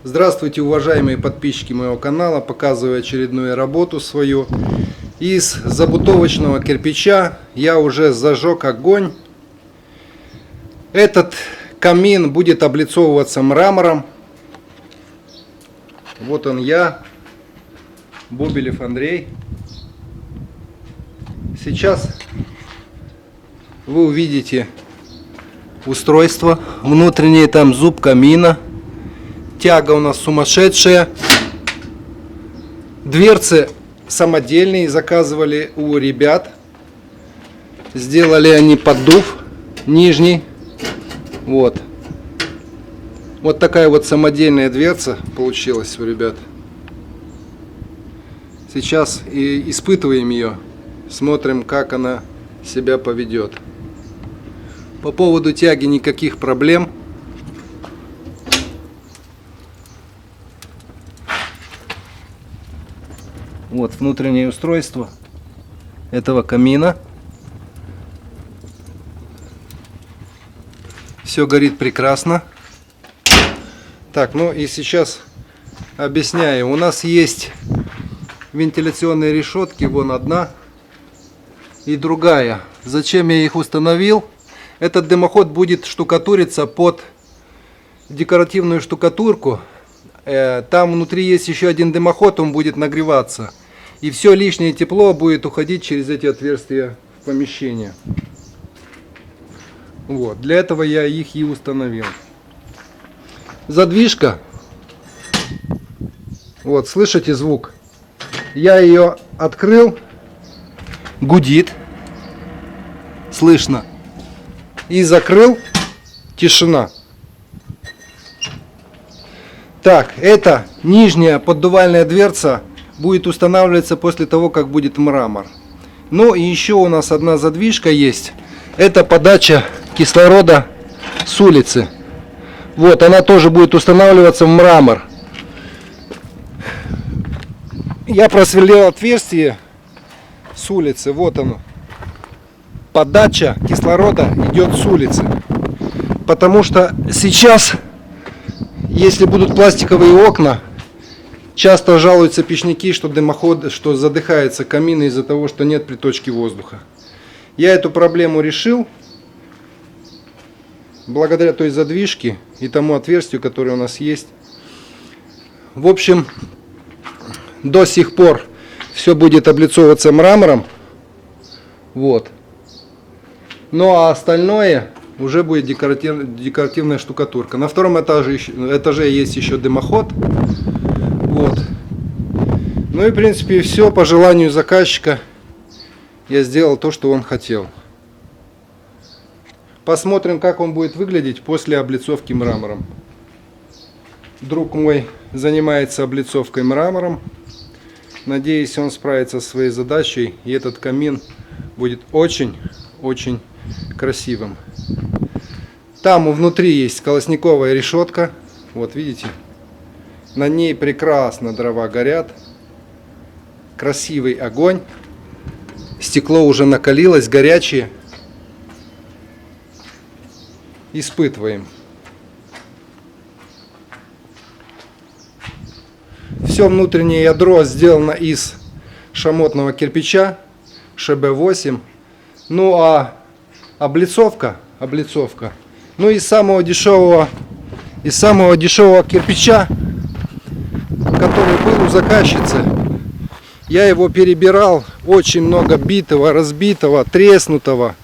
Здравствуйте, уважаемые подписчики моего канала. Показываю очередную работу свою. Из забутовочного кирпича я уже зажег огонь. Этот камин будет облицовываться мрамором. Вот он я, Бобелев Андрей. Сейчас вы увидите устройство. Внутренний там зуб камина. Тяга у нас сумасшедшая. Дверцы самодельные, заказывали у ребят. Сделали они поддув нижний. Вот. Вот такая вот самодельная дверца получилась у ребят. Сейчас и испытываем ее. Смотрим, как она себя поведет. По поводу тяги никаких проблем. Вот внутреннее устройство этого камина. Все горит прекрасно. Так, ну и сейчас объясняю. У нас есть вентиляционные решетки. Вон одна и другая. Зачем я их установил? Этот дымоход будет штукатуриться под декоративную штукатурку. Там внутри есть еще один дымоход, он будет нагреваться. И все лишнее тепло будет уходить через эти отверстия в помещение. Вот, для этого я их и установил. Задвижка. Вот, слышите звук? Я ее открыл. Гудит. Слышно. И закрыл. Тишина. Так, эта нижняя поддувальная дверца будет устанавливаться после того, как будет мрамор. Ну и еще у нас одна задвижка есть. Это подача кислорода с улицы. Вот, она тоже будет устанавливаться в мрамор. Я просверлил отверстие с улицы. Вот оно. Подача кислорода идет с улицы. Потому что сейчас, если будут пластиковые окна, часто жалуются печники, что дымоход, что задыхается камин из-за того, что нет приточки воздуха. Я эту проблему решил благодаря той задвижке и тому отверстию, которое у нас есть. В общем, до сих пор все будет облицовываться мрамором. Вот. Ну а остальное уже будет декоративная штукатурка. На втором этаже есть еще дымоход. Вот. Ну и в принципе все. По желанию заказчика я сделал то, что он хотел. Посмотрим, как он будет выглядеть после облицовки мрамором. Друг мой занимается облицовкой мрамором. Надеюсь, он справится со своей задачей, и этот камин будет очень-очень красивым. Там внутри есть колосниковая решетка. Вот видите, на ней прекрасно дрова горят. Красивый огонь. Стекло уже накалилось, горячее. Испытываем. Все внутреннее ядро сделано из шамотного кирпича ШБ8. Ну а облицовка. Ну из самого дешевого кирпича, который был у заказчицы. Я его перебирал, очень много битого, разбитого, треснутого.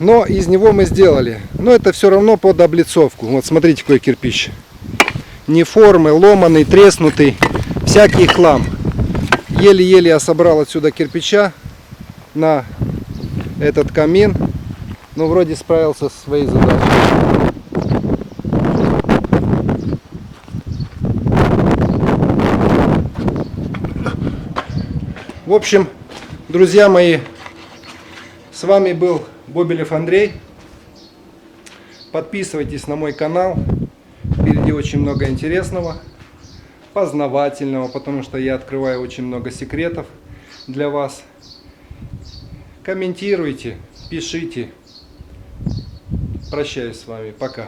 Но из него мы сделали. Но это все равно под облицовку. Вот смотрите, какой кирпич. Не формы, ломаный, треснутый, всякий хлам. Еле-еле я собрал отсюда кирпича на этот камин. Но вроде справился со своей задачей. В общем, друзья мои, с вами был Бобелев Андрей. Подписывайтесь на мой канал. Впереди очень много интересного, познавательного, потому что я открываю очень много секретов для вас. Комментируйте, пишите. Прощаюсь с вами. Пока.